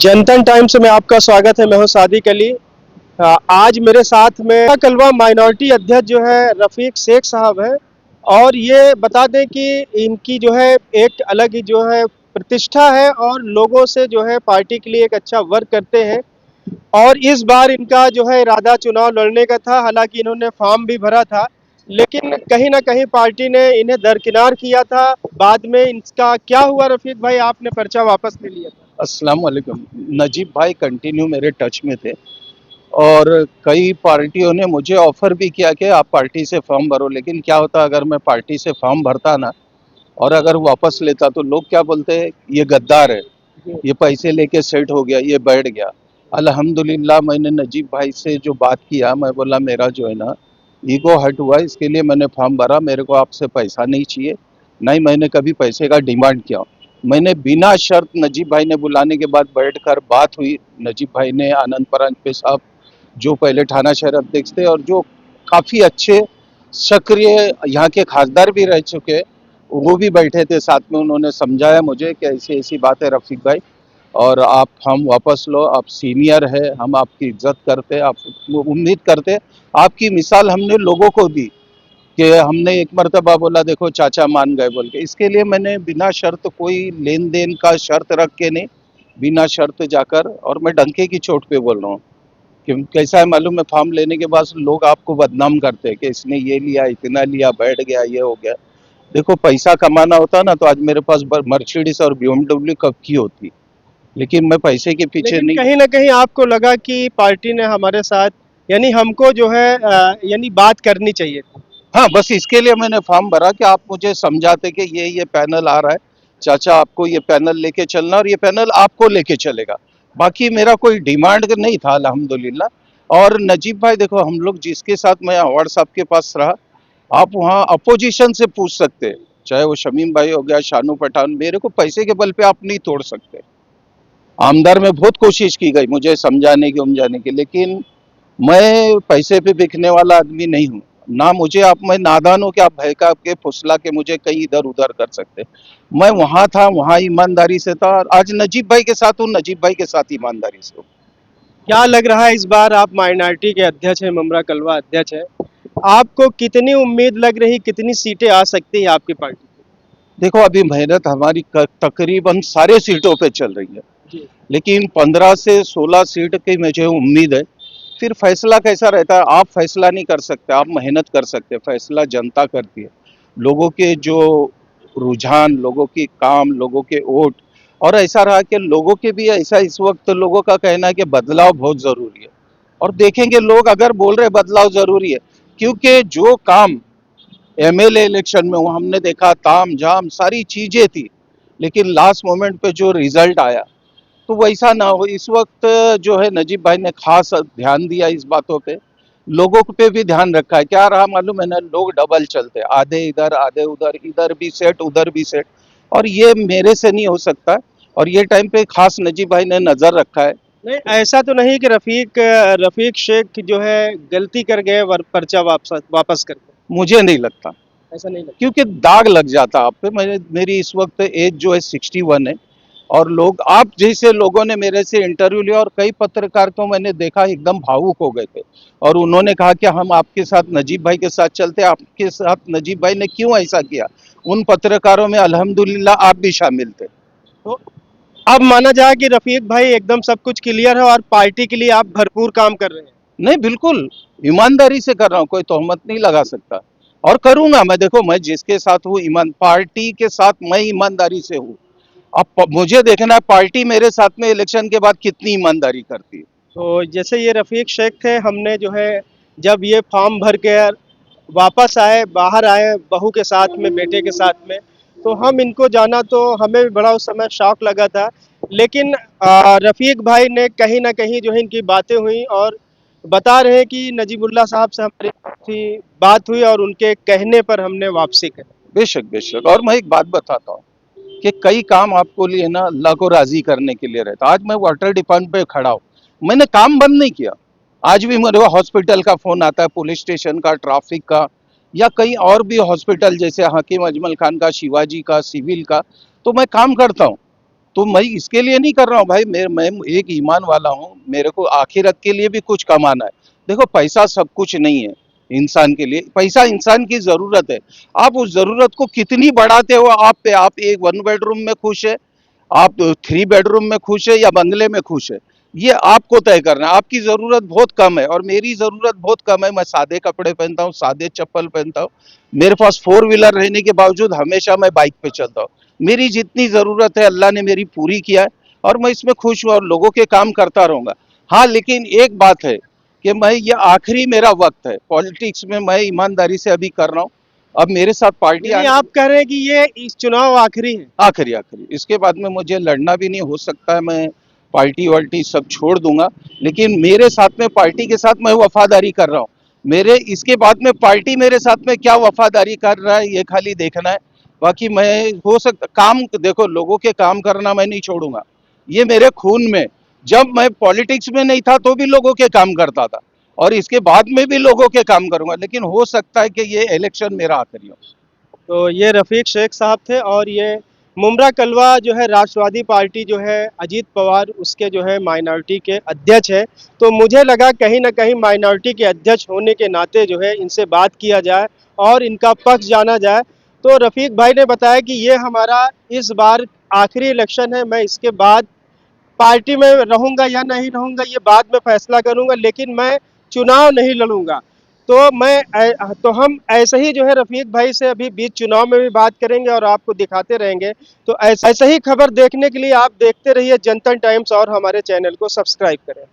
जनतन times में आपका स्वागत है। मैं हूं सादिक अली। आज मेरे साथ में कलवा माइनॉरिटी अध्यक्ष जो है रफीक शेख साहब हैं और ये बता दें कि इनकी जो है एक अलग ही जो है प्रतिष्ठा है और लोगों से जो है पार्टी के लिए एक अच्छा वर्क करते हैं। और इस बार इनका जो है इरादा चुनाव लड़ने का था, हालांकि इन्होंने फॉर्म भी भरा था, लेकिन कहीं ना कहीं पार्टी ने इन्हें दरकिनार किया था। बाद में इनका क्या हुआ रफीक भाई, आपने पर्चा वापस ले लिया था? अस्सलाम वालेकुम। नजीब भाई कंटिन्यू मेरे टच में थे और कई पार्टियों ने मुझे ऑफर भी किया कि आप पार्टी से फॉर्म भरो, लेकिन क्या होता अगर मैं पार्टी से फॉर्म भरता ना और अगर वापस लेता तो लोग क्या बोलते हैं, ये गद्दार है, ये पैसे लेके सेट हो गया, ये बैठ गया। अल्हम्दुलिल्लाह मैंने नजीब भाई से जो बात किया, मैं बोला मेरा जो है ना ईगो हर्ट हुआ, इसके लिए मैंने फॉर्म भरा। मेरे को आपसे पैसा नहीं चाहिए, नहीं मैंने कभी पैसे का डिमांड किया। मैंने बिना शर्त नजीब भाई ने बुलाने के बाद बैठकर बात हुई। नजीब भाई ने आनंद परांजपे साहब जो पहले थाना शहर अध्यक्ष थे और जो काफ़ी अच्छे सक्रिय यहाँ के खासदार भी रह चुके, वो भी बैठे थे साथ में। उन्होंने समझाया मुझे कि ऐसी ऐसी बात है रफ़ीक भाई, और आप हम वापस लो, आप सीनियर है, हम आपकी इज्जत करते, आप उम्मीद करते। आपकी मिसाल हमने लोगों को दी कि हमने एक मरतबा बोला देखो चाचा मान गए बोल के। इसके लिए मैंने बिना शर्त, कोई लेन देन का शर्त रख के नहीं, बिना शर्त जाकर, और मैं डंके की चोट पे बोल रहा हूँ। क्यों कैसा है मालूम है, फॉर्म लेने के बाद लोग आपको बदनाम करते हैं कि इसने ये लिया, इतना लिया, बैठ गया, ये हो गया। देखो पैसा कमाना होता ना तो आज मेरे पास मर्सिडीज और BMW कब की होती, लेकिन मैं पैसे के पीछे लेकिन नहीं। कहीं ना कहीं आपको लगा कि पार्टी ने हमारे साथ, यानी हमको जो है यानी बात करनी चाहिए थी। हाँ, बस इसके लिए मैंने फॉर्म भरा कि आप मुझे समझाते कि ये पैनल आ रहा है, चाचा आपको ये पैनल लेके चलना और ये पैनल आपको लेके चलेगा। बाकी मेरा कोई डिमांड नहीं था अल्हम्दुलिल्लाह। और नजीब भाई देखो, हम लोग जिसके साथ, मैं अवार्ड साहब के पास रहा, आप वहाँ अपोजिशन से पूछ सकते हैं, चाहे वो शमीम भाई हो गया, शानू पठान, मेरे को पैसे के बल पे आप नहीं तोड़ सकते। आमदार में बहुत कोशिश की गई मुझे समझाने की, उमझाने की, लेकिन मैं पैसे पे बिकने वाला आदमी नहीं हूँ। ना मुझे आप, मैं नादान हूँ कि आप बहका के फुसला के मुझे कहीं इधर उधर कर सकते। मैं वहाँ था, वहाँ ईमानदारी से था, और आज नजीब भाई के साथ हूँ, नजीब भाई के साथ ईमानदारी से हूँ। क्या लग रहा है इस बार आप माइनॉरिटी के अध्यक्ष हैं, ममरा कलवा अध्यक्ष है, आपको कितनी उम्मीद लग रही, कितनी सीटें आ सकती है आपकी पार्टी देखो अभी मेहनत हमारी तकरीबन सारे सीटों पे चल रही है, की? लेकिन 15 से 16 सीट की मुझे उम्मीद है। फिर फैसला कैसा रहता है, आप फैसला नहीं कर सकते, आप मेहनत कर सकते, फैसला जनता करती है। लोगों के जो रुझान, लोगों की काम, लोगों के वोट, और ऐसा रहा कि लोगों के भी ऐसा, इस वक्त लोगों का कहना है कि बदलाव बहुत ज़रूरी है। और देखेंगे लोग अगर बोल रहे बदलाव ज़रूरी है, क्योंकि जो काम MLA इलेक्शन में वो हमने देखा, ताम झाम सारी चीज़ें थी, लेकिन लास्ट मोमेंट पे जो रिजल्ट आया, तो वैसा ना हो। इस वक्त जो है नजीब भाई ने खास ध्यान दिया इस बातों पे, लोगों पे भी ध्यान रखा है। क्या रहा मालूम है ना, लोग डबल चलते, आधे इधर आधे उधर, इधर भी सेट उधर भी सेट, और ये मेरे से नहीं हो सकता। और ये टाइम पे खास नजीब भाई ने नजर रखा है। नहीं, ऐसा तो नहीं कि रफीक शेख जो है गलती कर गए पर्चा वापस वापस करके? मुझे नहीं लगता, ऐसा नहीं लगता? क्योंकि दाग लग जाता आप पे। मेरी इस वक्त एज जो है 61 है, और लोग, आप जैसे लोगों ने मेरे से इंटरव्यू लिया, और कई पत्रकार को मैंने देखा एकदम भावुक हो गए थे, और उन्होंने कहा कि हम आपके साथ नजीब भाई के साथ चलते, आपके साथ नजीब भाई ने क्यों ऐसा किया। उन पत्रकारों में अल्हम्दुलिल्लाह आप भी शामिल थे। तो अब माना जाए कि रफीक भाई एकदम सब कुछ क्लियर है और पार्टी के लिए आप भरपूर काम कर रहे हैं? नहीं, बिल्कुल ईमानदारी से कर रहा हूँ, कोई तोहमत नहीं लगा सकता, और करूंगा मैं। देखो मैं जिसके साथ हूँ, ईमान पार्टी के साथ मैं ईमानदारी से हूँ। अब मुझे देखना है पार्टी मेरे साथ में इलेक्शन के बाद कितनी ईमानदारी करती है। तो जैसे ये रफीक शेख थे, हमने जो है जब ये फॉर्म भर के वापस आए, बाहर आए बहू के साथ में, बेटे के साथ में, तो हम इनको जाना तो हमें भी बड़ा उस समय शौक लगा था। लेकिन रफीक भाई ने कहीं ना कहीं जो है इनकी बातें हुई और बता रहे हैं कि नजीबुल्लाह साहब से हमारी बात हुई और उनके कहने पर हमने वापसी करी। बेशक बेशक, और मैं एक बात बताता हूँ कि कई काम आपको लिए ना अल्लाह को राजी करने के लिए रहता। आज मैं वाटर डिपार्टमेंट पे खड़ा हूँ, मैंने काम बंद नहीं किया। आज भी मेरे को हॉस्पिटल का फोन आता है, पुलिस स्टेशन का, ट्रैफिक का, या कहीं और भी हॉस्पिटल जैसे हकीम अजमल खान का, शिवाजी का, सिविल का, तो मैं काम करता हूँ। तो मैं इसके लिए नहीं कर रहा हूँ भाई, मैं एक ईमान वाला हूँ, मेरे को आखिरत के लिए भी कुछ कमाना है। देखो पैसा सब कुछ नहीं है इंसान के लिए, पैसा इंसान की जरूरत है। आप उस जरूरत को कितनी बढ़ाते हो, आप एक 1 बेडरूम में खुश है, आप 3 बेडरूम में खुश है या बंगले में खुश है, ये आपको तय करना है। आपकी जरूरत बहुत कम है और मेरी जरूरत बहुत कम है। मैं सादे कपड़े पहनता हूँ, सादे चप्पल पहनता हूँ, मेरे पास 4 व्हीलर रहने के बावजूद हमेशा मैं बाइक पे चलता हूँ। मेरी जितनी जरूरत है अल्लाह ने मेरी पूरी किया है और मैं इसमें खुश हूँ और लोगों के काम करता रहूंगा। हाँ, लेकिन एक बात है कि मैं ये आखिरी मेरा वक्त है पॉलिटिक्स में, मैं ईमानदारी से अभी कर रहा हूँ। अब मेरे साथ पार्टी यानी आप कह रहे हैं कि ये इस चुनाव आखिरी है। आखिरी आखिरी, इसके बाद में मुझे लड़ना भी नहीं, हो सकता है मैं पार्टी वार्टी सब छोड़ दूंगा, लेकिन मेरे साथ में पार्टी के साथ मैं वफादारी कर रहा हूँ। मेरे इसके बाद में पार्टी मेरे साथ में क्या वफादारी कर रहा है ये खाली देखना है। बाकी मैं हो सकता काम, देखो लोगों के काम करना मैं नहीं छोड़ूंगा, ये मेरे खून में। जब मैं पॉलिटिक्स में नहीं था तो भी लोगों के काम करता था और इसके बाद में भी लोगों के काम करूंगा, लेकिन हो सकता है कि ये इलेक्शन मेरा आखिरी हो। तो ये रफीक शेख साहब थे और ये मुमरा कलवा जो है राष्ट्रवादी पार्टी जो है अजीत पवार उसके जो है माइनॉरिटी के अध्यक्ष है। तो मुझे लगा कहीं ना कहीं माइनॉरिटी के अध्यक्ष होने के नाते जो है इनसे बात किया जाए और इनका पक्ष जाना जाए। तो रफीक भाई ने बताया कि ये हमारा इस बार आखिरी इलेक्शन है, मैं इसके बाद पार्टी में रहूंगा या नहीं रहूंगा ये बाद में फैसला करूंगा, लेकिन मैं चुनाव नहीं लड़ूंगा। तो हम ऐसे ही जो है रफीक भाई से अभी बीच चुनाव में भी बात करेंगे और आपको दिखाते रहेंगे। तो ऐसे ही खबर देखने के लिए आप देखते रहिए जनता टाइम्स और हमारे चैनल को सब्सक्राइब करें।